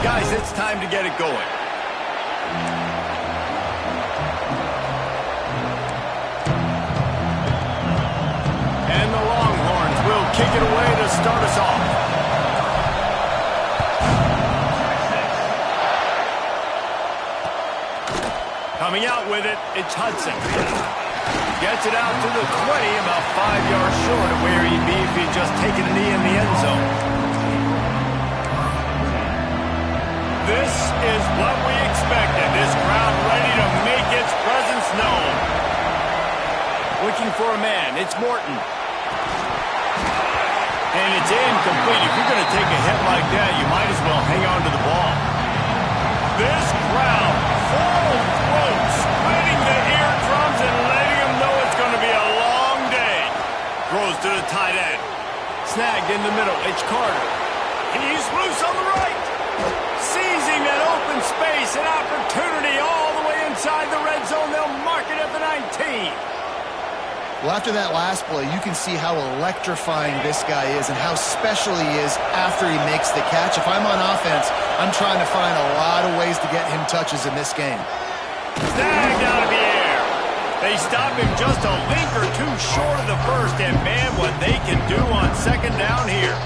Guys, it's time to get it going. And the Longhorns will kick it away to start us off. Coming out with it, it's Hudson. Gets it out to the 20, about 5 yards short of where he'd be if he'd just taken a knee in the end zone. This is what we expected. This crowd ready to make its presence known. Looking for a man. It's Morton. And it's incomplete. If you're going to take a hit like that, you might as well hang on to the ball. This crowd, full throat, spreading the eardrums and letting them know it's going to be a long day. Throws to the tight end. Snagged in the middle. It's Carter. He's loose on the right. Seizing that open space, an opportunity all the way inside the red zone. They'll mark it at the 19. Well, after that last play, you can see how electrifying this guy is and how special he is after he makes the catch. If I'm on offense, I'm trying to find a lot of ways to get him touches in this game. Snagged out of the air. They stop him just a link or two short of the first, and man, what they can do on second down here.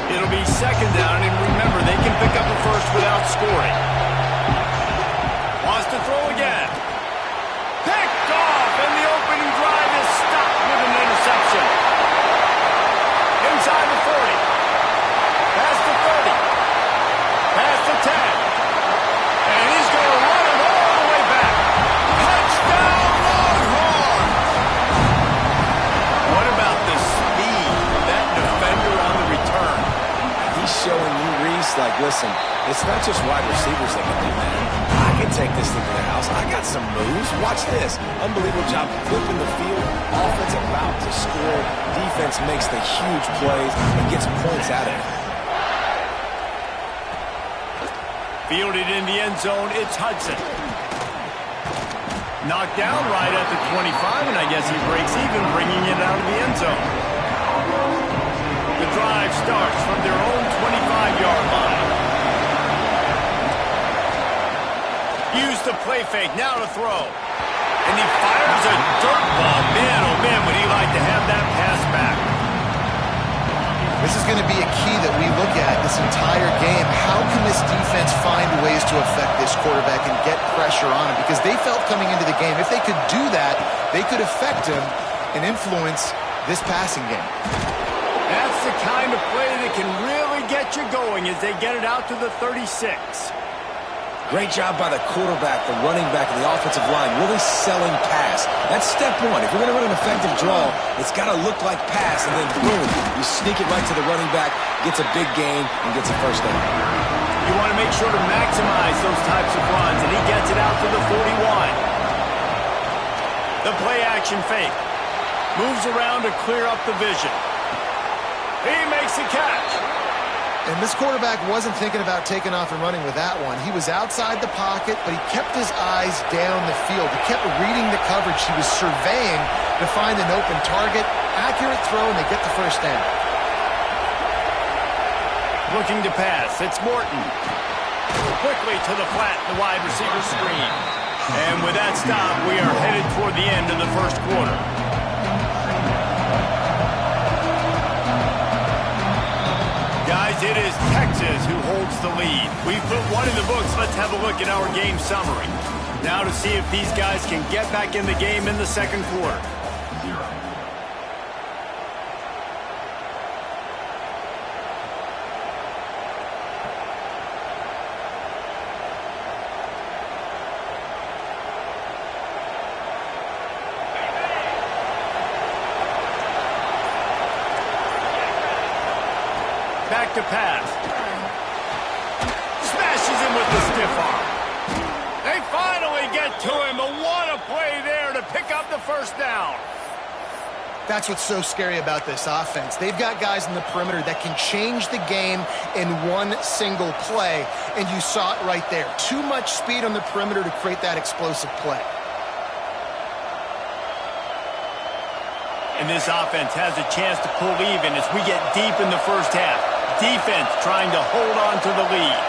It'll be second down, and remember, they can pick up a first without scoring. Wants to throw again. Picked off, and the opening drive is stopped with an interception. Inside the 40. Past the 30. Past the 10. And he's going to run it all the way back. Touchdown, Longhorn! What about the speed of that defender on the return? He's showing you, Reese, like, listen, it's not just wide receivers that can do that. I can take this thing to the house. I got some moves. Watch this. Unbelievable job flipping the field. Offense about to score. Defense makes the huge plays and gets points out of it. Fielded in the end zone, it's Hudson. Knocked down right at the 25, and I guess he breaks even, bringing it out of the end zone. The drive starts from their own 25-yard line. Use the play fake, now to throw. And he fires a dirt ball. Man, oh man, would he like to have that pass back. This is going to be a key that we look at this entire game. How can this defense find ways to affect this quarterback and get pressure on him? Because they felt coming into the game, if they could do that, they could affect him and influence this passing game. That's the kind of play that can really get you going as they get it out to the 36. Great job by the quarterback, the running back, and the offensive line, really selling pass. That's step one. If you're going to run an effective draw, it's got to look like pass, and then boom, you sneak it right to the running back, gets a big gain, and gets a first down. You want to make sure to maximize those types of runs, and he gets it out to the 41. The play action fake. Moves around to clear up the vision. He makes the catch. And this quarterback wasn't thinking about taking off and running with that one. He was outside the pocket, but he kept his eyes down the field. He kept reading the coverage. He was surveying to find an open target. Accurate throw, and they get the first down. Looking to pass. It's Morton. Quickly to the flat, the wide receiver screen. And with that stop, we are headed toward the end of the first quarter. Guys, it is Texas who holds the lead. We've put one in the books. Let's have a look at our game summary. Now to see if these guys can get back in the game in the second quarter. Back to pass. Smashes him with the stiff arm. They finally get to him. What a play there to pick up the first down. That's what's so scary about this offense. They've got guys in the perimeter that can change the game in one single play, and you saw it right there. Too much speed on the perimeter to create that explosive play. And this offense has a chance to pull even as we get deep in the first half. Defense trying to hold on to the lead.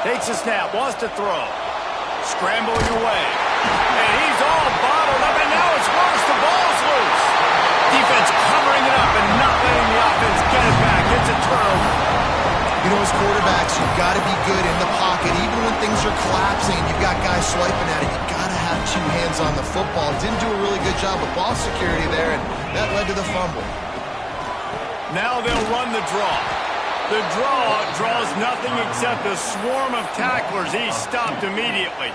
Takes a snap, wants to throw. Scramble your way. And he's all bottled up, and now it's worse. The ball's loose. Defense covering it up and not letting the offense get it back. It's a turnover. You know, as quarterbacks, you've got to be good in the pocket. Even when things are collapsing and you've got guys swiping at it, you've got to have two hands on the football. Didn't do a really good job with ball security there, and that led to the fumble. Now they'll run the draw. The draw draws nothing except a swarm of tacklers. He's stopped immediately.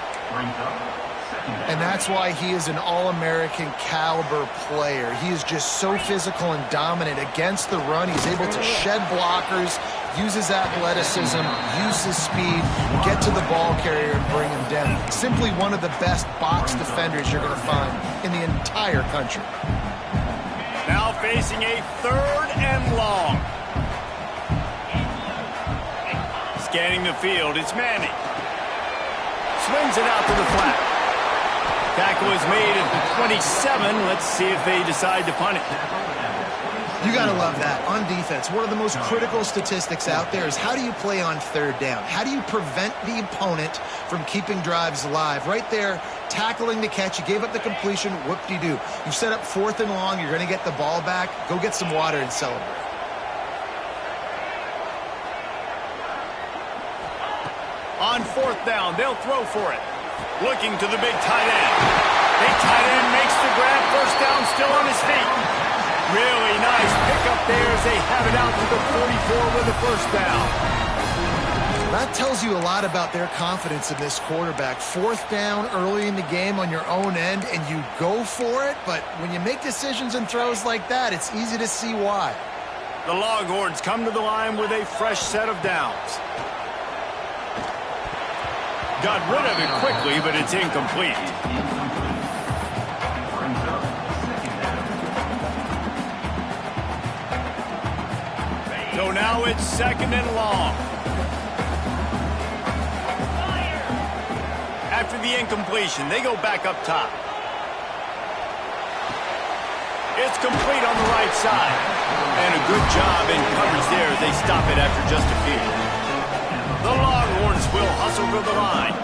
And that's why he is an All-American caliber player. He is just so physical and dominant against the run. He's able to shed blockers, use his athleticism, use his speed, get to the ball carrier and bring him down. Simply one of the best box defenders you're going to find in the entire country. Now facing a 3rd and long. Scanning the field, it's Manning. Swings it out to the flat. Tackle is made at the 27. Let's see if they decide to punt it. You got to love that. On defense, one of the most critical statistics out there is how do you play on 3rd down? How do you prevent the opponent from keeping drives alive? Right there, tackling the catch. You gave up the completion. Whoop-de-doo. You've set up 4th and long. You're going to get the ball back. Go get some water and celebrate. On 4th down, they'll throw for it. Looking to the big tight end. Big tight end makes the grab. 1st down, still on his feet. Really nice pickup there as they have it out to the 44 with a 1st down. That tells you a lot about their confidence in this quarterback. 4th down early in the game on your own end, and you go for it. But when you make decisions and throws like that, it's easy to see why. The Longhorns come to the line with a fresh set of downs. Got rid of it quickly, but it's incomplete. So now it's 2nd and long. After the incompletion, they go back up top. It's complete on the right side. And a good job in coverage there as they stop it after just a few. The Longhorns will hustle to the line.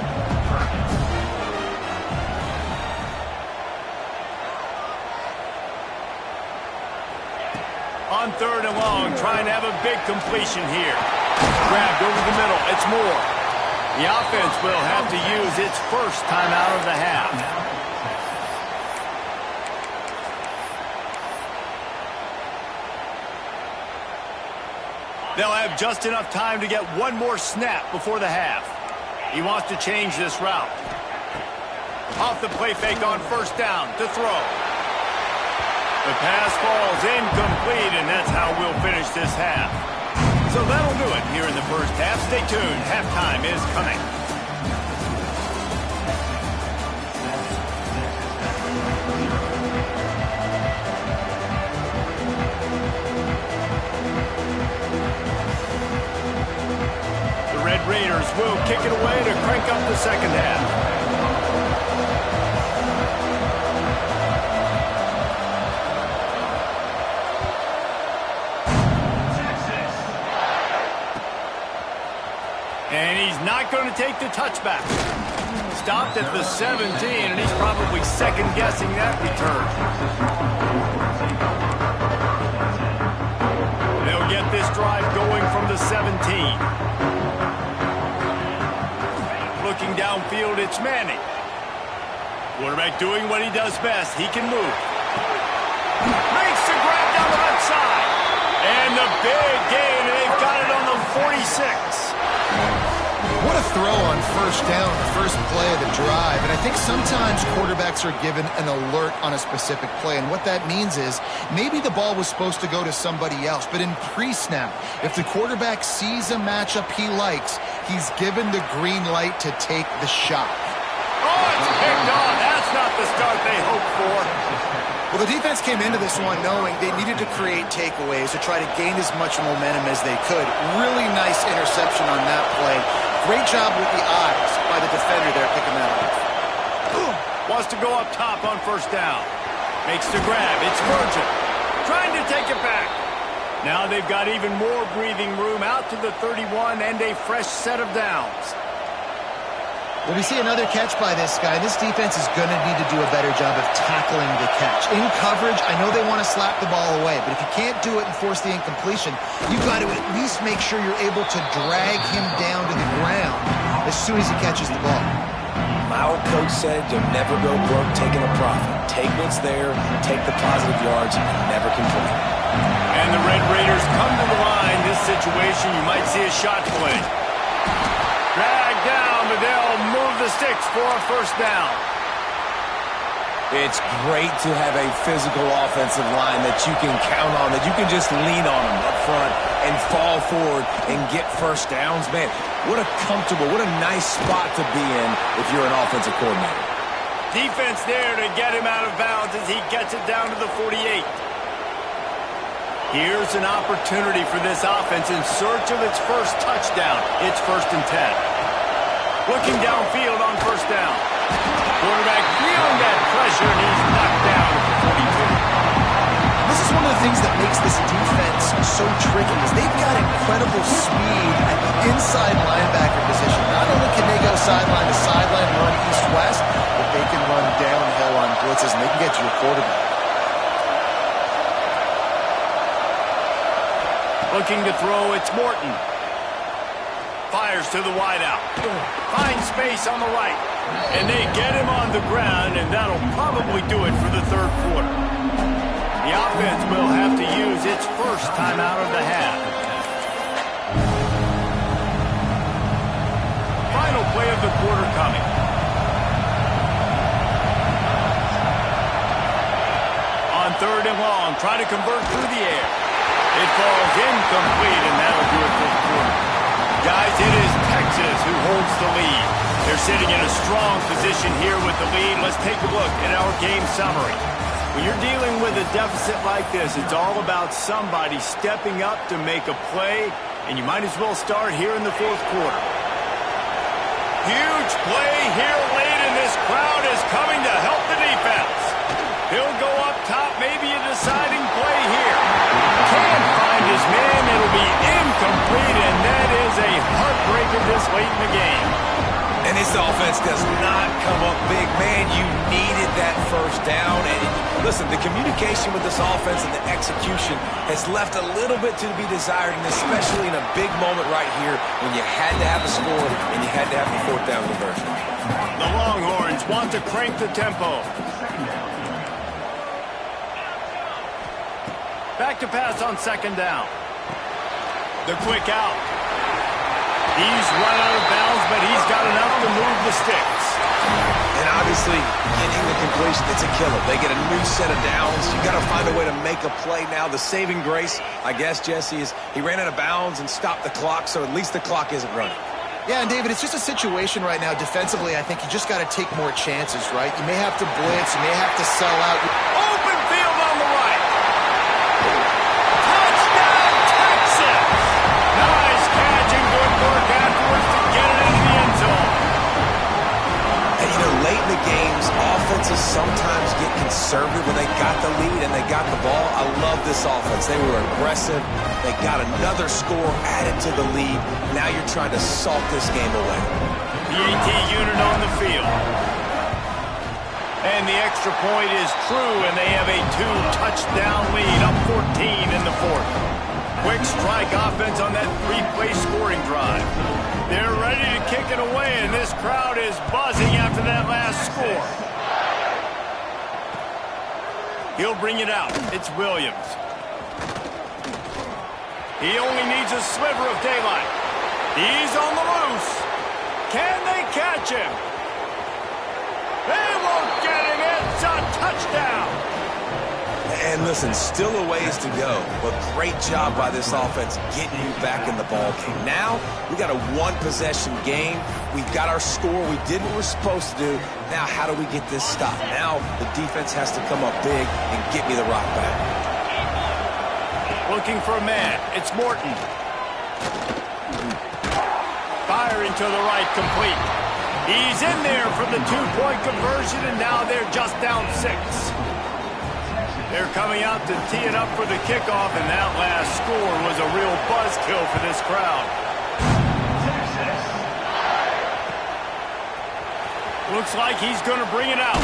On 3rd and long, trying to have a big completion here. Grabbed over the middle. It's Moore. The offense will have to use its 1st timeout of the half. They'll have just enough time to get one more snap before the half. He wants to change this route. Off the play fake on 1st down to throw. The pass falls incomplete, and that's how we'll finish this half. So that'll do it here in the 1st half. Stay tuned. Halftime is coming. Red Raiders will kick it away to crank up the 2nd half. And he's not going to take the touchback. Stopped at the 17, and he's probably second-guessing that return. They'll get this drive going from the 17. Looking downfield, it's Manning. Quarterback doing what he does best. He can move. Makes the grab down the left side. And the big gain, and they've got it on the 46. What a throw on 1st down, the first play of the drive. And I think sometimes quarterbacks are given an alert on a specific play. And what that means is maybe the ball was supposed to go to somebody else. But in pre-snap, if the quarterback sees a matchup he likes, he's given the green light to take the shot. Oh, it's picked off. That's not the start they hoped for. Well, the defense came into this one knowing they needed to create takeaways to try to gain as much momentum as they could. Really nice interception on that play. Great job with the eyes by the defender there picking that up. Wants to go up top on 1st down. Makes the grab. It's Virgil. Trying to take it back. Now they've got even more breathing room out to the 31 and a fresh set of downs. Well, we see another catch by this guy. This defense is going to need to do a better job of tackling the catch. In coverage, I know they want to slap the ball away, but if you can't do it and force the incompletion, you've got to at least make sure you're able to drag him down to the ground as soon as he catches the ball. My old coach said you'll never go broke taking a profit. Take what's there, take the positive yards, and never complain. And the Red Raiders come to the line. This situation, you might see a shot play. Drag down, but they'll move the sticks for a first down. It's great to have a physical offensive line that you can count on, that you can just lean on them up front and fall forward and get first downs. Man, what a comfortable, what a nice spot to be in if you're an offensive coordinator. Defense there to get him out of bounds as he gets it down to the 48. Here's an opportunity for this offense in search of its first touchdown. It's 1st and 10. Looking downfield on first down. Quarterback feeling that pressure, and he's knocked down at the 42. This is one of the things that makes this defense so tricky is they've got incredible speed at the inside linebacker position. Not only can they go sideline to sideline, run east-west, but they can run downhill on blitzes, and they can get to your quarterback. Looking to throw, it's Morton. Fires to the wideout. Finds space on the right. And they get him on the ground, and that'll probably do it for the third quarter. The offense will have to use its first timeout of the half. Final play of the quarter coming. On 3rd and long, try to convert through the air. It falls incomplete, and that'll do it for the quarter. Guys, it is Texas who holds the lead. They're sitting in a strong position here with the lead. Let's take a look at our game summary. When you're dealing with a deficit like this, it's all about somebody stepping up to make a play, and you might as well start here in the 4th quarter. Huge play here late, and this crowd is coming to help the defense. He'll go up top, maybe a deciding play here. Can't find his man. It'll be incomplete, and that is a heartbreaker this late in the game. And this offense does not come up big. Man, you needed that first down. And listen, the communication with this offense and the execution has left a little bit to be desired, and especially in a big moment right here when you had to have a score and you had to have the 4th down conversion. The Longhorns want to crank the tempo. Back to pass on 2nd down. The quick out. He's run out of bounds, but he's got enough to move the sticks. And obviously, getting the completion, it's a killer. They get a new set of downs. You got to find a way to make a play now. The saving grace, I guess, Jesse, is he ran out of bounds and stopped the clock, so at least the clock isn't running. Yeah, and David, it's just a situation right now defensively. I think you just got to take more chances, right? You may have to blitz. You may have to sell out. Open field on the right. Touchdown, Texas! Nice catch and good work afterwards to get it into the end zone. And, you know, late in the games, offenses sometimes get conservative when they got the lead and they got the ball. I love this offense. They were aggressive. They got another score added to the lead. Now you're trying to salt this game away. The AT unit on the field. And the extra point is true, and they have a 2-touchdown lead, up 14 in the 4th. Quick strike offense on that 3-play scoring drive. They're ready to kick it away, and this crowd is buzzing after that last score. He'll bring it out. It's Williams. He only needs a sliver of daylight. He's on the loose. Can they catch him? They won't get him. It's a touchdown. And listen, still a ways to go, but great job by this offense getting you back in the ball game. Now, we got a one-possession game. We got our score. We did what we're supposed to do. Now, how do we get this stopped? Now, the defense has to come up big and get me the rock back. Looking for a man. It's Morton. Firing to the right, complete. He's in there for the 2-point conversion, and now they're just down 6. They're coming out to tee it up for the kickoff, and that last score was a real buzzkill for this crowd. Looks like he's going to bring it out.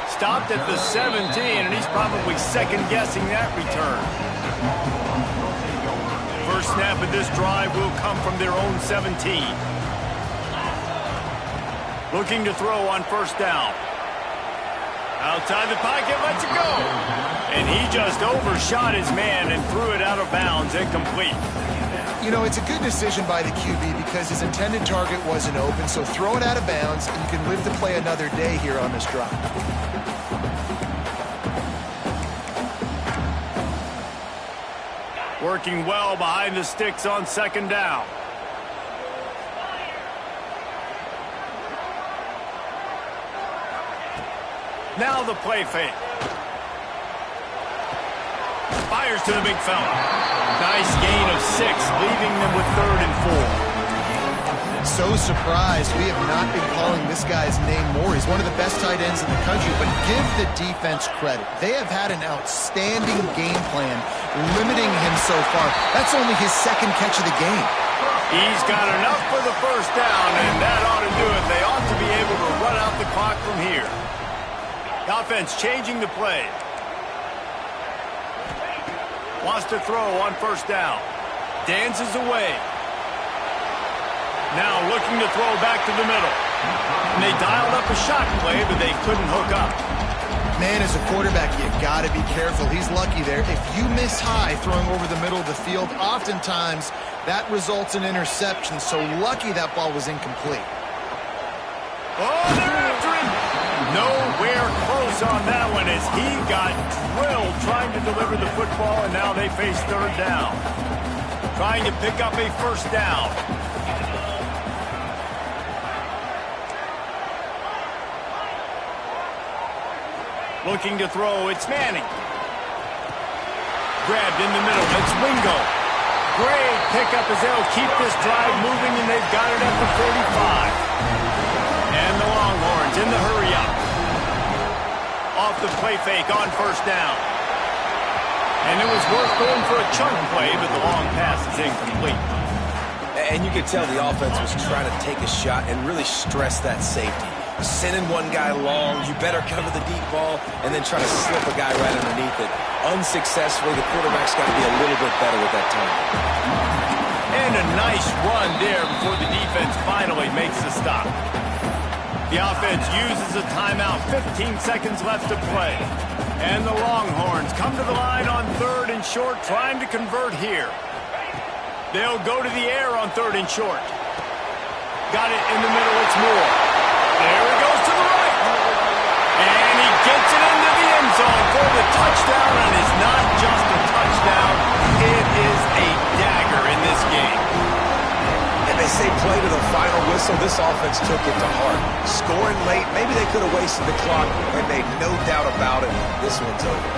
Stopped at the 17, and he's probably second-guessing that return. First snap of this drive will come from their own 17. Looking to throw on first down. Outside the pocket, lets it go. And he just overshot his man and threw it out of bounds, incomplete. You know, it's a good decision by the QB because his intended target wasn't open, so throw it out of bounds, and you can live to play another day here on this drive. Working well behind the sticks on second down. Now the play fake. Fires to the big fella. Nice gain of 6, leaving them with 3rd and 4. So surprised we have not been calling this guy's name more. He's one of the best tight ends in the country, but give the defense credit. They have had an outstanding game plan, limiting him so far. That's only his 2nd catch of the game. He's got enough for the first down, and that ought to do it. They ought to be able to run out the clock from here. The offense changing the play. Wants to throw on first down. Dances away. Now looking to throw back to the middle. And they dialed up a shot play, but they couldn't hook up. Man, as a quarterback, you got to be careful. He's lucky there. If you miss high throwing over the middle of the field, oftentimes that results in interception. So lucky that ball was incomplete. Oh, they're after him. Nowhere close on that one as he got drilled trying to deliver the football, and now they face 3rd down. Trying to pick up a first down. Looking to throw, it's Manning. Grabbed in the middle, it's Wingo. Great pickup as they'll keep this drive moving, and they've got it at the 45. And the Longhorns in the hurry-up. Off the play fake on first down. And it was worth going for a chunk play, but the long pass is incomplete. And you could tell the offense was trying to take a shot and really stress that safety. Sending one guy long, you better cover the deep ball, and then try to slip a guy right underneath it. Unsuccessfully, the quarterback's got to be a little bit better with that time. And a nice run there before the defense finally makes the stop. The offense uses a timeout, 15 seconds left to play. And the Longhorns come to the line on 3rd and short, trying to convert here. They'll go to the air on 3rd and short. Got it in the middle, it's Moore. There he goes to the right. And he gets it into the end zone for the touchdown, and it's not just a touchdown, it is a dagger in this game. And they say play to the final whistle. This offense took it to heart. Scoring late, maybe they could have wasted the clock. They made no doubt about it. This one's over.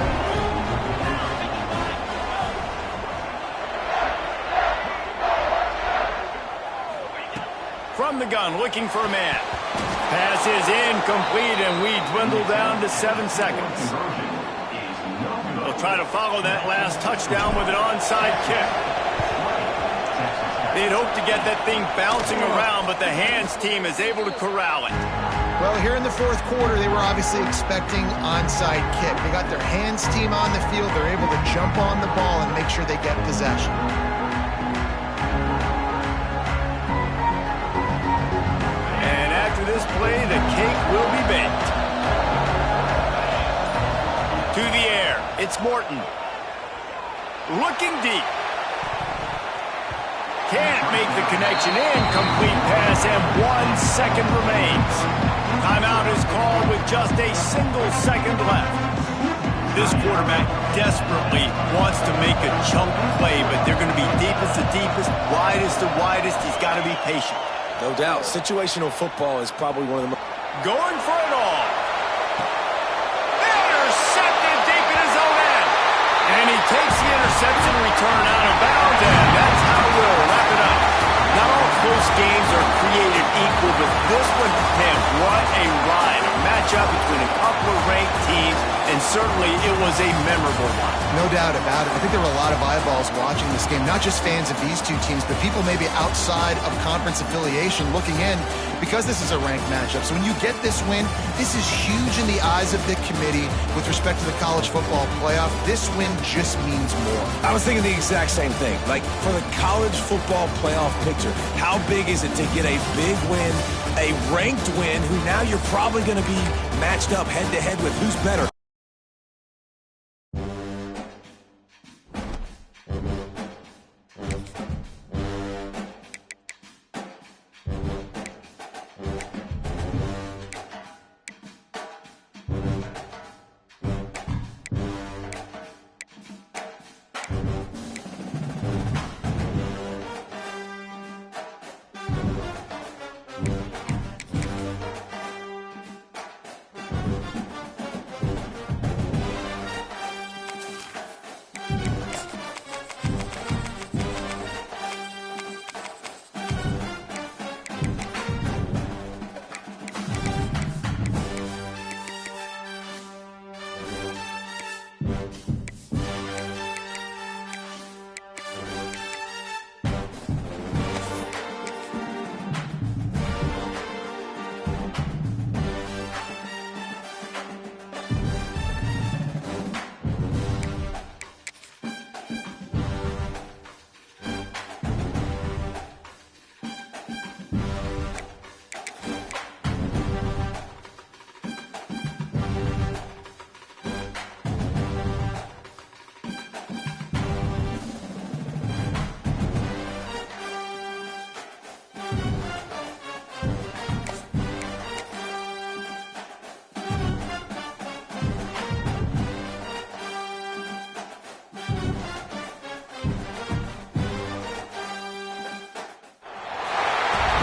From the gun, looking for a man. Pass is incomplete, and we dwindle down to 7 seconds. They'll try to follow that last touchdown with an onside kick. They'd hoped to get that thing bouncing around, but the hands team is able to corral it. Well, here in the 4th quarter, they were obviously expecting onside kick. They got their hands team on the field. They're able to jump on the ball and make sure they get possession. And after this play, the cake will be baked. To the air, it's Morton. Looking deep. Can't make the connection. Incomplete pass, and 1 second remains. Timeout is called with just a single second left. This quarterback desperately wants to make a chunk play, but they're going to be deepest to deepest, widest to widest. He's got to be patient. No doubt. Situational football is probably one of the most... Going for it all. Intercepted deep in his own end. And he takes the interception return out of bounds, and that's how we'll wrap it up. Not all close games are created equal, but this one, man, what a ride. A matchup between a couple of ranked teams, and and certainly it was a memorable one. No doubt about it. I think there were a lot of eyeballs watching this game, not just fans of these two teams, but people maybe outside of conference affiliation looking in because this is a ranked matchup. So when you get this win, this is huge in the eyes of the committee with respect to the college football playoff. This win just means more. I was thinking the exact same thing. Like, for the college football playoff picture, how big is it to get a big win, a ranked win, who now you're probably going to be matched up head-to-head with who's better?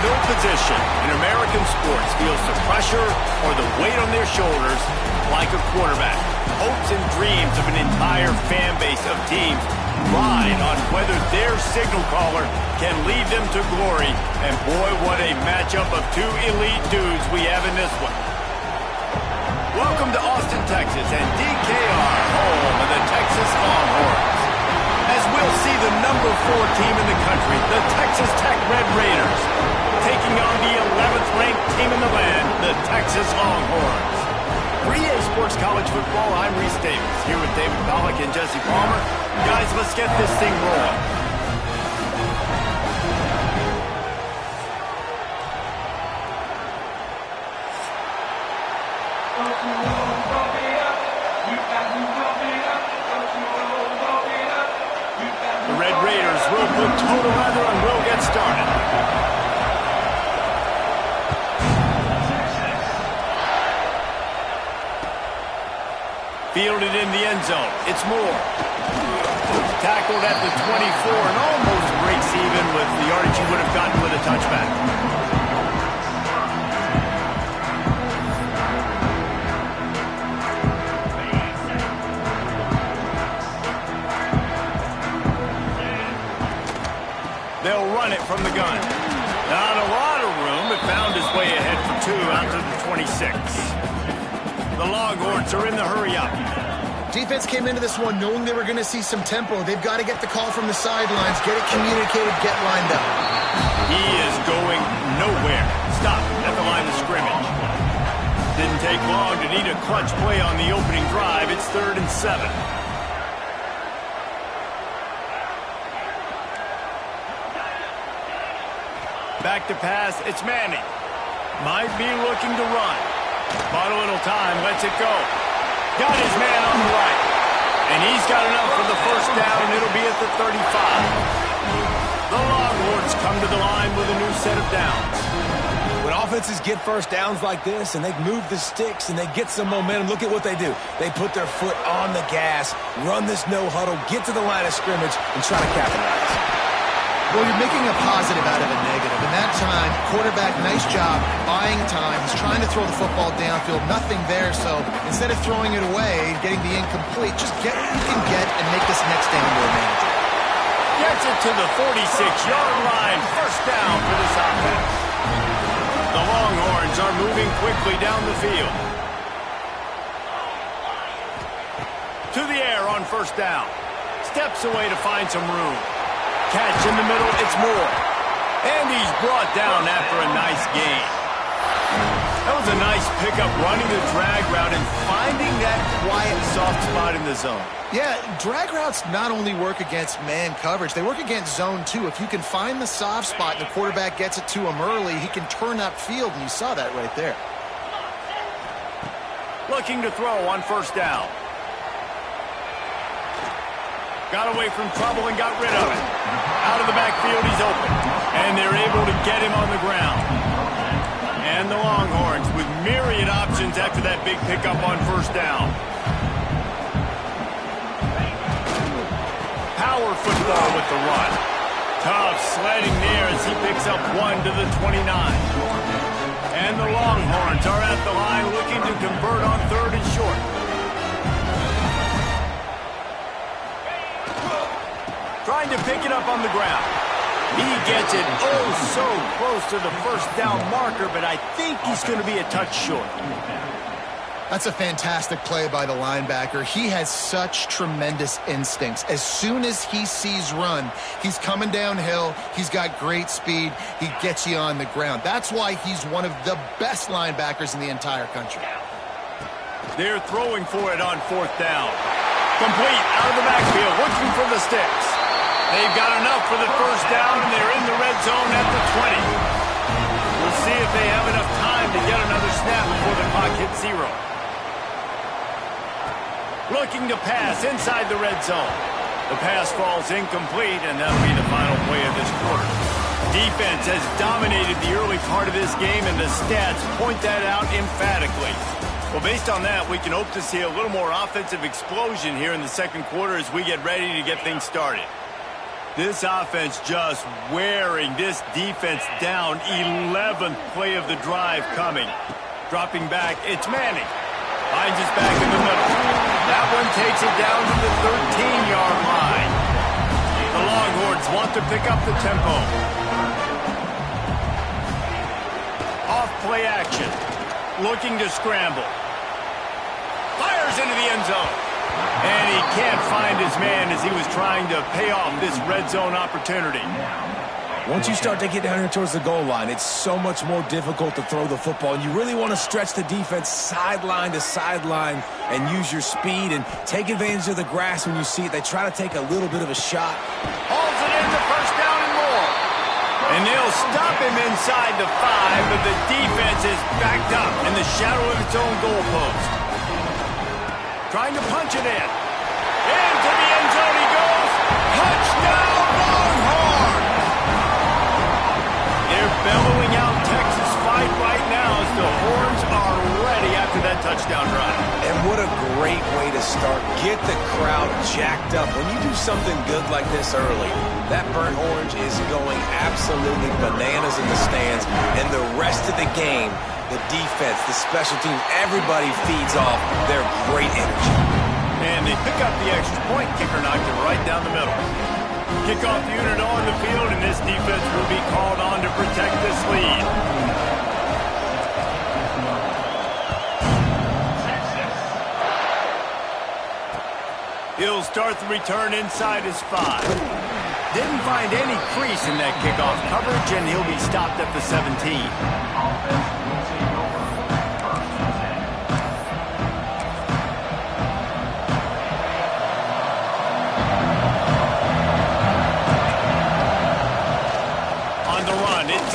No position in American sports feels the pressure or the weight on their shoulders like a quarterback. Hopes and dreams of an entire fan base of teams ride on whether their signal caller can lead them to glory. And boy, what a matchup of two elite dudes we have in this one. Welcome to Austin, Texas, and DKR, home of the Texas Longhorns. As we'll see the number 4 team in the country, the Texas Tech Red Raiders, taking on the 11th ranked team in the land, the Texas Longhorns. For EA Sports College Football, I'm Reese Davis, here with David Pollack and Jesse Palmer. Guys, let's get this thing rolling. The Red Raiders will put total leather and will get started. Fielded in the end zone. It's Moore. Tackled at the 24 and almost breaks even with the yardage he would have gotten with a touchback. They'll run it from the gun. Not a lot of room. It found his way ahead for 2 out to the 26. The Longhorns are in the hurry-up. Defense came into this one knowing they were going to see some tempo. They've got to get the call from the sidelines, get it communicated, get lined up. He is going nowhere. Stop at the line of scrimmage. Didn't take long to need a clutch play on the opening drive. It's 3rd and 7. Back to pass, it's Manning. Might be looking to run. Bought a little time, lets it go. Got his man on the right. And he's got enough for the first down, and it'll be at the 35. The Longhorns come to the line with a new set of downs. When offenses get first downs like this and they move the sticks and they get some momentum, look at what they do. They put their foot on the gas, run this no huddle, get to the line of scrimmage, and try to capitalize. Well, you're making a positive out of a negative. In that time, quarterback, nice job, buying time. He's trying to throw the football downfield. Nothing there, so instead of throwing it away, getting the incomplete, just get what you can get and make this next down more manageable. Gets it to the 46-yard line. First down for this offense. The Longhorns are moving quickly down the field. To the air on first down. Steps away to find some room. Catch in the middle, it's Moore. And he's brought down after a nice gain. That was a nice pickup, running the drag route and finding that quiet, soft spot in the zone. Yeah, drag routes not only work against man coverage, they work against zone too. If you can find the soft spot and the quarterback gets it to him early, he can turn that field, and you saw that right there. Looking to throw on first down. Got away from trouble and got rid of it. Out of the backfield, he's open. And they're able to get him on the ground. And the Longhorns with myriad options after that big pickup on first down. Power football with the run. Tough sledding there as he picks up 1 to the 29. And the Longhorns are at the line looking to convert on 3rd and short. Trying to pick it up on the ground. He gets it oh so close to the first down marker, but I think he's going to be a touch short. That's a fantastic play by the linebacker. He has such tremendous instincts. As soon as he sees run, he's coming downhill. He's got great speed. He gets you on the ground. That's why he's one of the best linebackers in the entire country. They're throwing for it on 4th down. Complete out of the backfield, looking for the sticks. They've got enough for the first down, and they're in the red zone at the 20. We'll see if they have enough time to get another snap before the clock hits 0. Looking to pass inside the red zone. The pass falls incomplete, and that'll be the final play of this quarter. Defense has dominated the early part of this game, and the stats point that out emphatically. Well, based on that, we can hope to see a little more offensive explosion here in the second quarter as we get ready to get things started. This offense just wearing this defense down. 11th play of the drive coming. Dropping back, it's Manning. Finds his back in the middle. That one takes it down to the 13-yard line. The Longhorns want to pick up the tempo. Off play action. Looking to scramble. Fires into the end zone. And he can't find his man as he was trying to pay off this red zone opportunity. Once you start to get down here towards the goal line, it's so much more difficult to throw the football. And you really want to stretch the defense sideline to sideline and use your speed and take advantage of the grass when you see it. They try to take a little bit of a shot. Hauls it in the first down and more. And they'll stop him inside the 5, but the defense is backed up in the shadow of its own goalpost. Trying to punch it in. Into the end zone he goes. Touchdown, Longhorns! They're bellowing out Texas fight right now as the Horns are ready after that touchdown drive. And what a great way to start. Get the crowd jacked up. When you do something good like this early, that burnt orange is going absolutely bananas in the stands. And the rest of the game, the defense, the special teams, everybody feeds off their great energy. And they pick up the extra point. Kicker knocked it right down the middle. Kickoff unit on the field, and this defense will be called on to protect this lead. He'll start the return inside his 5. Didn't find any crease in that kickoff coverage, and he'll be stopped at the 17.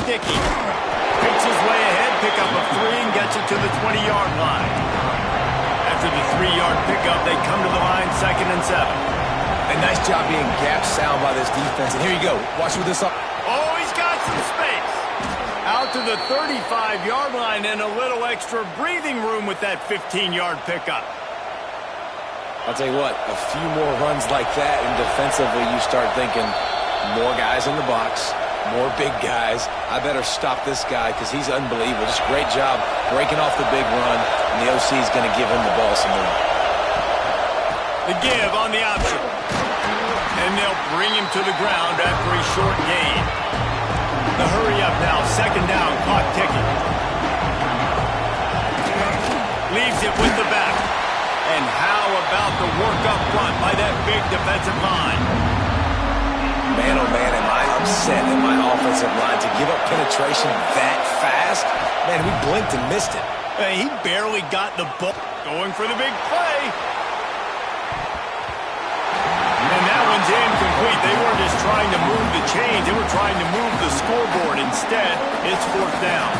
Sticky. Picks his way ahead, pick up a 3, and gets it to the 20-yard line. After the 3-yard pickup, they come to the line 2nd and 7. A nice job being gap sound by this defense. And here you go. Watch with this up. Oh, he's got some space. Out to the 35-yard line and a little extra breathing room with that 15-yard pickup. I'll tell you what, a few more runs like that, and defensively you start thinking more guys in the box. More big guys. I better stop this guy because he's unbelievable. Just great job breaking off the big run, and the OC is going to give him the ball some more. The give on the option. And they'll bring him to the ground after a short gain. The hurry up now, 2nd down, clock ticking. Leaves it with the back. And how about the work up front by that big defensive line. Man, oh man, am I upset at my offensive line to give up penetration that fast? Man, we blinked and missed it. He barely got the ball. Going for the big play. And that one's incomplete. They weren't just trying to move the chains. They were trying to move the scoreboard. Instead, it's fourth down.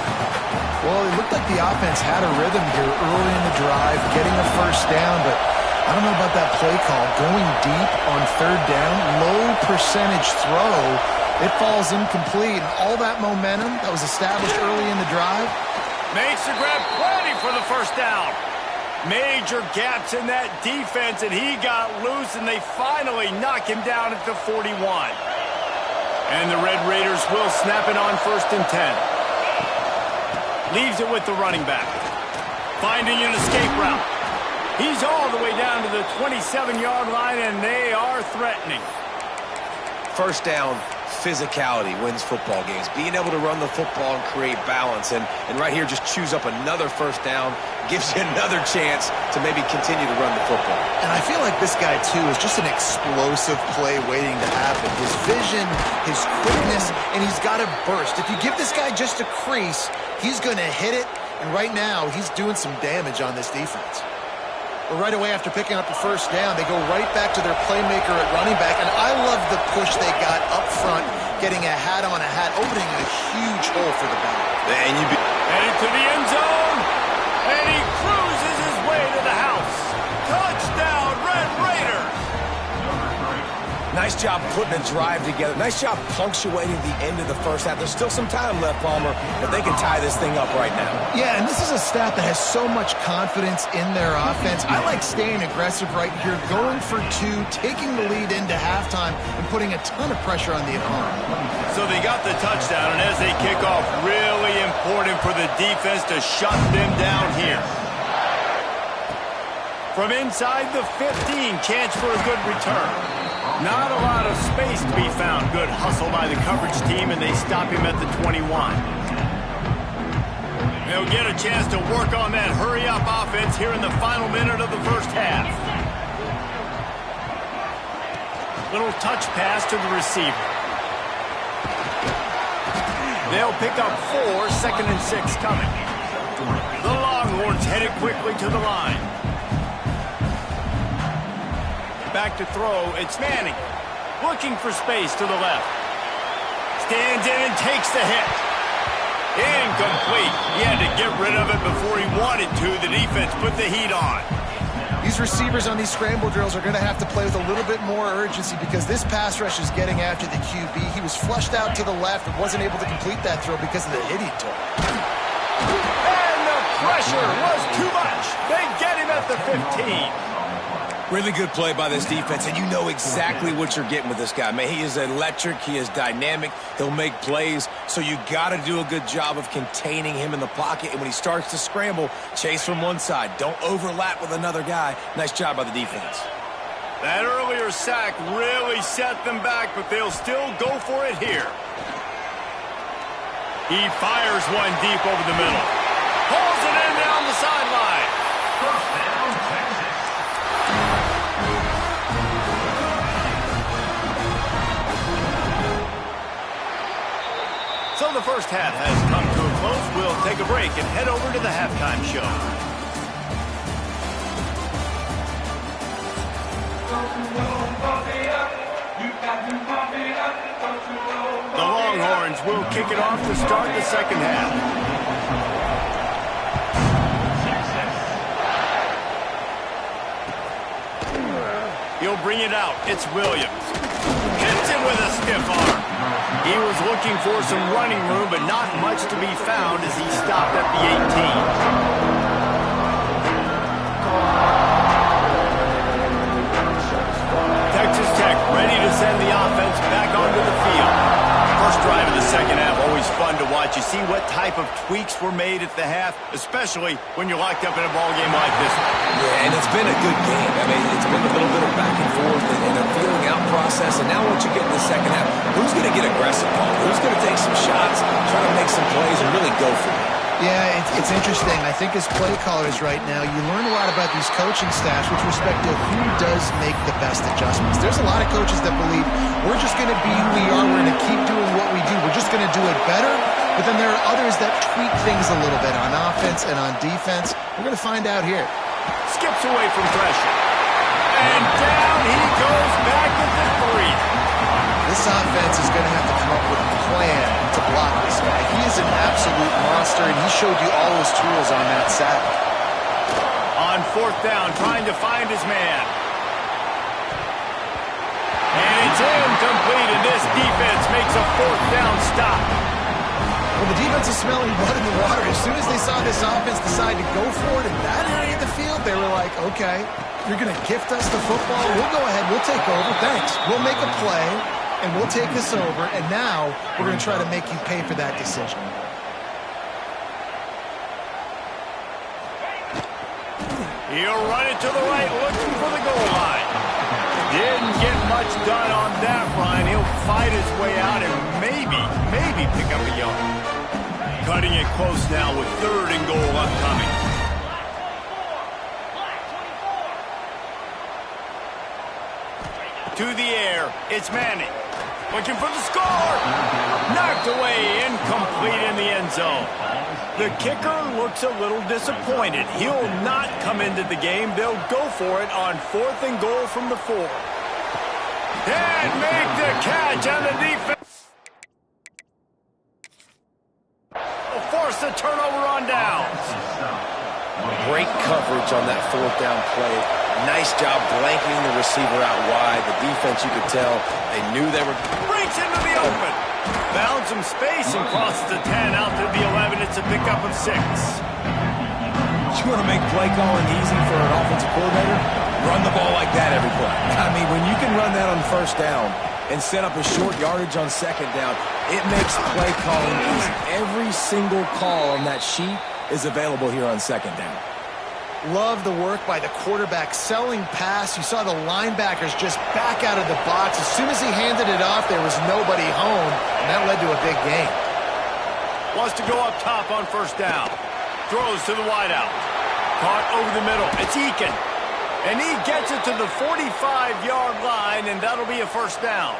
Well, it looked like the offense had a rhythm here early in the drive, getting a first down, but I don't know about that play call. Going deep on third down, low percentage throw, it falls incomplete. And all that momentum that was established early in the drive. Makes the grab plenty for the first down. Major gaps in that defense, and he got loose, and they finally knock him down at the 41. And the Red Raiders will snap it on 1st and 10. Leaves it with the running back. Finding an escape route. He's all the way down to the 27-yard line, and they are threatening. First down, physicality wins football games. Being able to run the football and create balance. And right here, just choose up another first down. Gives you another chance to maybe continue to run the football. And I feel like this guy, too, is just an explosive play waiting to happen. His vision, his quickness, and he's got a burst. If you give this guy just a crease, he's going to hit it. And right now, he's doing some damage on this defense. But right away after picking up the first down, they go right back to their playmaker at running back. And I love the push they got up front, getting a hat on a hat, opening a huge hole for the back. And headed to the end zone. And he cruises his way to the house. Touchdown, Red Raiders. Nice job putting a drive together. Nice job punctuating the end of the first half. There's still some time left, Palmer, but they can tie this thing up right now. Yeah, and this is a staff that has so much confidence in their offense. I like staying aggressive right here, going for two, taking the lead into halftime, and putting a ton of pressure on the opponent. So they got the touchdown, and as they kick off, really important for the defense to shut them down here. From inside the 15, chance for a good return. Not a lot of space to be found. Good hustle by the coverage team, and they stop him at the 21. They'll get a chance to work on that hurry-up offense here in the final minute of the first half. Little touch pass to the receiver. They'll pick up 4, 2nd and 6 coming. The Longhorns headed quickly to the line. Back to throw, it's Manning. Looking for space to the left. Stands in and takes the hit. Incomplete. He had to get rid of it before he wanted to. The defense put the heat on. These receivers on these scramble drills are going to have to play with a little bit more urgency because this pass rush is getting after the QB. He was flushed out to the left and wasn't able to complete that throw because of the hit he took. And the pressure was too much. They get him at the 15. Really good play by this defense, and you know exactly what you're getting with this guy. Man, he is electric. He is dynamic. He'll make plays, so you got to do a good job of containing him in the pocket. And when he starts to scramble, chase from one side. Don't overlap with another guy. Nice job by the defense. That earlier sack really set them back, but they'll still go for it here. He fires one deep over the middle. Pulls it in down the sideline. First down, Texas. So the first half has come to a close. We'll take a break and head over to the halftime show. The Longhorns will kick it off to start the second half. He'll bring it out. It's Williams. Hits him with a stiff arm. He was looking for some running room, but not much to be found as he stopped at the 18. Texas Tech ready to send the offense back onto the field. First drive of the second half, always fun to watch. You see what type of tweaks were made at the half, especially when you're locked up in a ball game like this one. Yeah, and it's been a good game. I mean, it's been a little bit of back and forth and a feeling out process. And now once you get in the second half, who's going to get aggressive, Paul? Who's going to take some shots, try to make some plays, and really go for it? Yeah, it's interesting. I think as play callers right now, you learn a lot about these coaching staffs with respect to who does make the best adjustments. There's a lot of coaches that believe we're just going to be who we are. We're going to keep doing what we do. We're just going to do it better. But then there are others that tweak things a little bit on offense and on defense. We're going to find out here. Skips away from pressure. And down he goes back at the 3. This offense is going to have to come up with a plan to block this guy. He is an absolute monster, and he showed you all his tools on that sack. On 4th down, trying to find his man. And it's incomplete, and this defense makes a 4th down stop. Well, the defense is smelling blood in the water. As soon as they saw this offense decide to go for it in that area of the field, they were like, okay, you're going to gift us the football. We'll go ahead. We'll take over. Thanks. We'll make a play. And we'll take this over, and now we're going to try to make you pay for that decision. He'll run it to the right, looking for the goal line. Didn't get much done on that run. He'll fight his way out and maybe pick up a yard. Cutting it close now with 3rd and goal upcoming. To the air, it's Manning. Looking for the score. Knocked away, incomplete in the end zone. The kicker looks a little disappointed. He'll not come into the game. They'll go for it on 4th and goal from the 4. And make the catch on the defense. Will force the turnover on downs. Great coverage on that 4th down play. Nice job blanketing the receiver out wide. The defense, you could tell, they knew they were... Breaks into the open. Found some space and crosses the 10 out to the 11. It's a pickup of 6. You want to make play calling easy for an offensive coordinator? Run the ball like that every play. I mean, when you can run that on 1st down and set up a short yardage on 2nd down, it makes play calling easy. Every single call on that sheet is available here on 2nd down. Love the work by the quarterback. Selling pass. You saw the linebackers just back out of the box. As soon as he handed it off, there was nobody home, and that led to a big gain. Wants to go up top on 1st down. Throws to the wideout. Caught over the middle. It's Eakin. And he gets it to the 45-yard line, and that'll be a 1st down.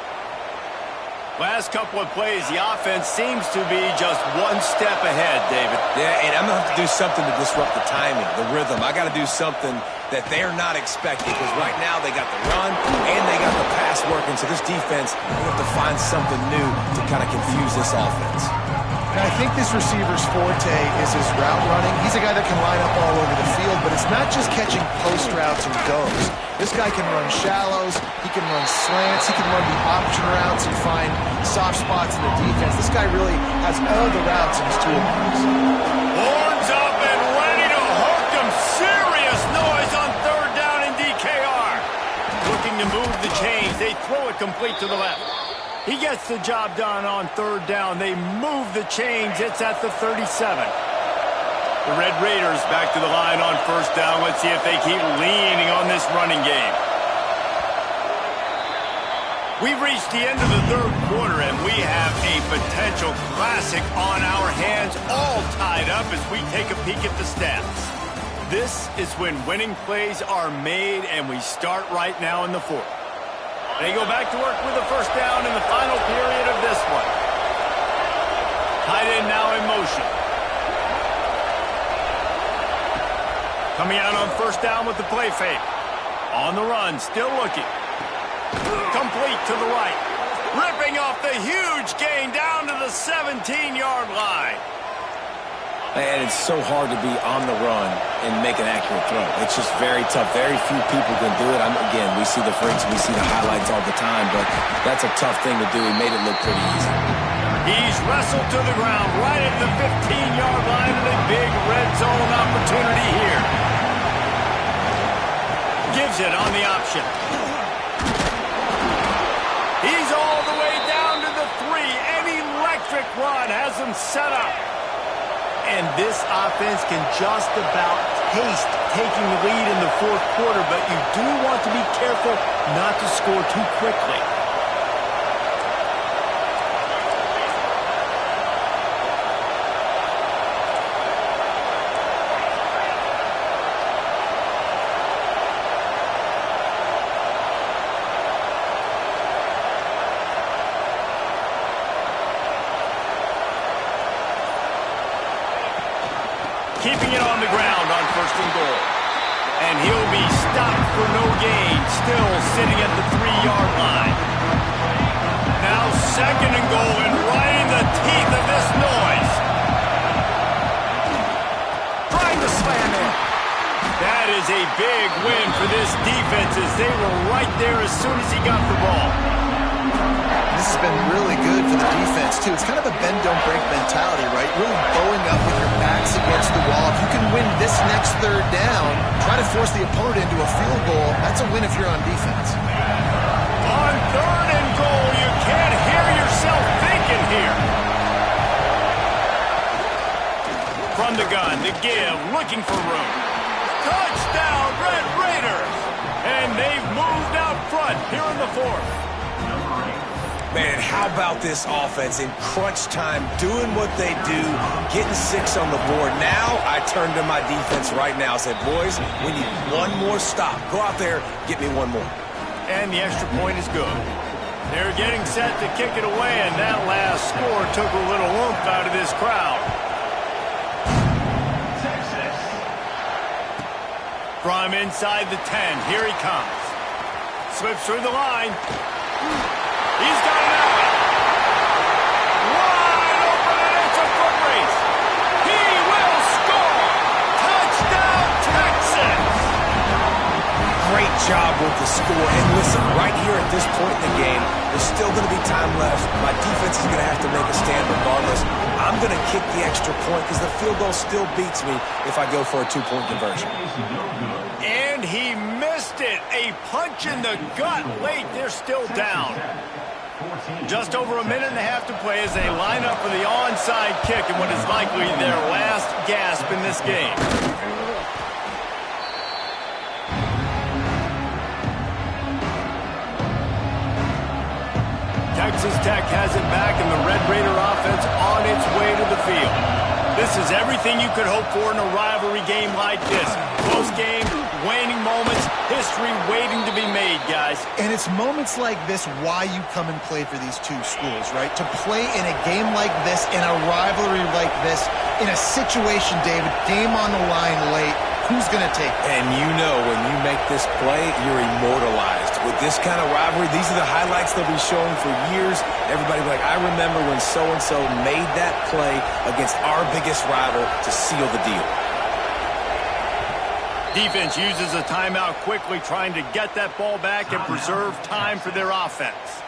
Last couple of plays, the offense seems to be just one step ahead, David. Yeah, and I'm going to have to do something to disrupt the timing, the rhythm. I got to do something that they're not expecting, because right now they got the run and they got the pass working. So this defense, they have to find something new to kind of confuse this offense. And I think this receiver's forte is his route running. He's a guy that can line up all over the field, but it's not just catching post routes and goes. This guy can run shallows, he can run slants, he can run the option routes and find soft spots in the defense. This guy really has all the routes in his toolbox. Horns up and ready to hook them. Serious noise on 3rd down in DKR. Looking to move the chains. They throw it complete to the left. He gets the job done on 3rd down. They move the chains. It's at the 37. The Red Raiders back to the line on 1st down. Let's see if they keep leaning on this running game. We've reached the end of the 3rd quarter, and we have a potential classic on our hands, all tied up as we take a peek at the stats. This is when winning plays are made, and we start right now in the 4th. They go back to work with the 1st down in the final period of this one. Tight end now in motion. Coming out on 1st down with the play fake. On the run, still looking. Complete to the right. Ripping off the huge gain down to the 17-yard line. Man, it's so hard to be on the run and make an accurate throw. It's just very tough. Very few people can do it. Again, we see the freaks, we see the highlights all the time, but that's a tough thing to do. He made it look pretty easy. He's wrestled to the ground right at the 15-yard line, and a big red zone opportunity here. Gives it on the option. He's all the way down to the 3. An electric run has him set up. And this offense can just about taste taking the lead in the 4th quarter, but you do want to be careful not to score too quickly. keeping it on the ground on 1st and goal. And he'll be stopped for no gain, still sitting at the 3-yard line. Now 2nd and goal, and right in the teeth of this noise. Trying to slam it. That is a big win for this defense as they were right there as soon as he got the ball. This has been really good for the defense, too. It's kind of a bend-don't-break mentality, right? Really bowing up with your backs against the wall. If you can win this next 3rd down, try to force the opponent into a field goal, that's a win if you're on defense. On 3rd and goal, you can't hear yourself thinking here. From the gun, the give, looking for room. Touchdown, Red Raiders! And they've moved out front here in the 4th. Man, how about this offense in crunch time, doing what they do, getting 6 on the board. Now I turn to my defense right now and say, boys, we need one more stop. Go out there, get me one more. And the extra point is good. They're getting set to kick it away, and that last score took a little oomph out of this crowd. From inside the 10, here he comes. Slips through the line. He's got it out. Wide open, and it's a foot race. He will score. Touchdown, Texas. Great job with the score. And listen, right here at this point in the game, there's still going to be time left. My defense is going to have to make a stand regardless. I'm going to kick the extra point because the field goal still beats me if I go for a 2-point conversion. And he missed it. A punch in the gut late. They're still down. Just over a minute and a half to play as they line up for the onside kick in what is likely their last gasp in this game. Texas Tech has it back, and the Red Raider offense on its way to the field. This is everything you could hope for in a rivalry game like this. Close game, waning moments, history waiting to be made, guys. And it's moments like this why you come and play for these two schools, right? To play in a game like this, in a rivalry like this, in a situation, David, game on the line late, who's going to take it? And you know when you make this play, you're immortalized. With this kind of rivalry, these are the highlights they'll be showing for years. Everybody will be like, I remember when so-and-so made that play against our biggest rival to seal the deal. Defense uses a timeout quickly, trying to get that ball back and preserve time for their offense.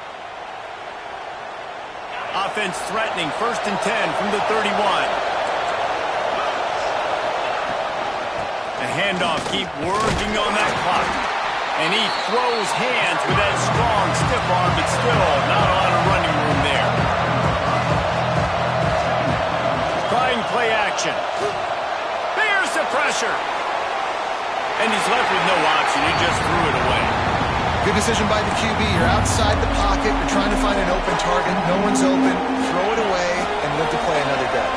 Offense threatening, 1st and 10 from the 31. The handoff, keep working on that clock. And he throws hands with that strong, stiff arm, but still not a lot of running room there. Trying play action. There's the pressure. And he's left with no option. He just threw it away. Good decision by the QB. You're outside the pocket. You're trying to find an open target. No one's open. Throw it away and live to play another day.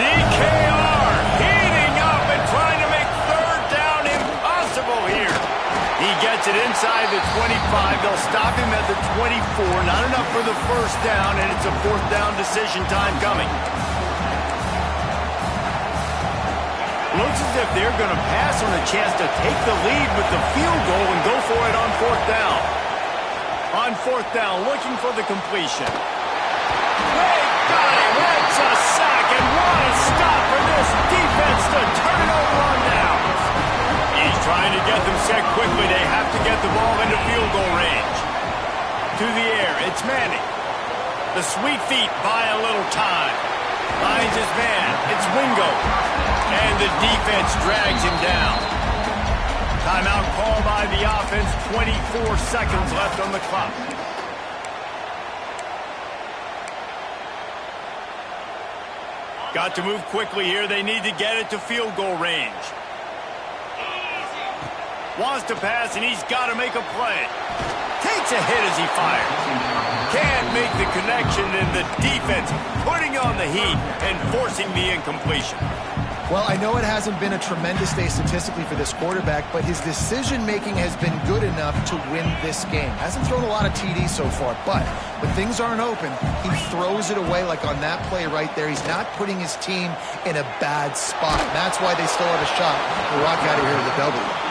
DKR heating up and trying to make 3rd down impossible here. He gets it inside the 25. They'll stop him at the 24. Not enough for the 1st down, and it's a 4th down decision time coming. Looks as if they're going to pass on a chance to take the lead with the field goal and go for it on 4th down. On 4th down, looking for the completion. They got him. It's a sack, and what a stop for this defense to turn it over on downs. He's trying to get them set quickly. They have to get the ball into field goal range. To the air, it's Manning. The sweet feet buy a little time. Finds his man. It's Wingo. And the defense drags him down. Timeout call by the offense. 24 seconds left on the clock. Got to move quickly here. They need to get it to field goal range. Wants to pass, and he's got to make a play. Takes a hit as he fires. Can't make the connection, and the defense putting on the heat and forcing the incompletion. Well, I know it hasn't been a tremendous day statistically for this quarterback, but his decision-making has been good enough to win this game. Hasn't thrown a lot of TDs so far, but when things aren't open, he throws it away like on that play right there. He's not putting his team in a bad spot. And that's why they still have a shot to walk out of here with a W.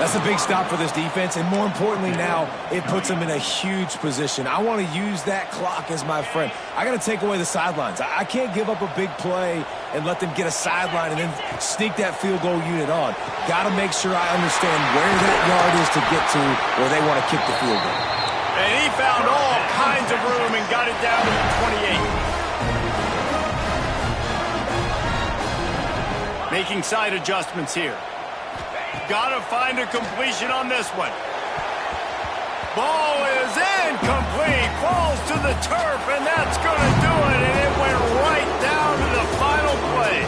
That's a big stop for this defense, and more importantly now, it puts them in a huge position. I want to use that clock as my friend. I got to take away the sidelines. I can't give up a big play and let them get a sideline and then sneak that field goal unit on. Got to make sure I understand where that yard is to get to where they want to kick the field goal. And he found all kinds of room and got it down to the 28. Making side adjustments here. Got to find a completion on this one. Ball is incomplete. Falls to the turf, and that's going to do it. And it went right down to the final play.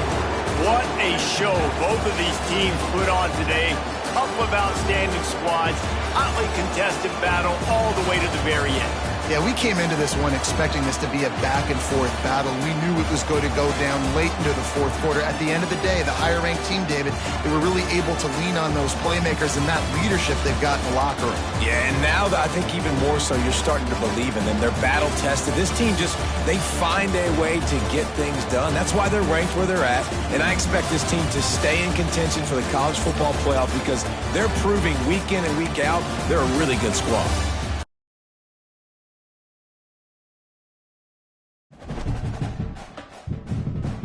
What a show both of these teams put on today. Couple of outstanding squads. Hotly contested battle all the way to the very end. Yeah, we came into this one expecting this to be a back-and-forth battle. We knew it was going to go down late into the fourth quarter. At the end of the day, the higher-ranked team, David, they were really able to lean on those playmakers and that leadership they've got in the locker room. Yeah, and now I think even more so, you're starting to believe in them. They're battle-tested. This team they find a way to get things done. That's why they're ranked where they're at, and I expect this team to stay in contention for the college football playoff because they're proving week in and week out they're a really good squad.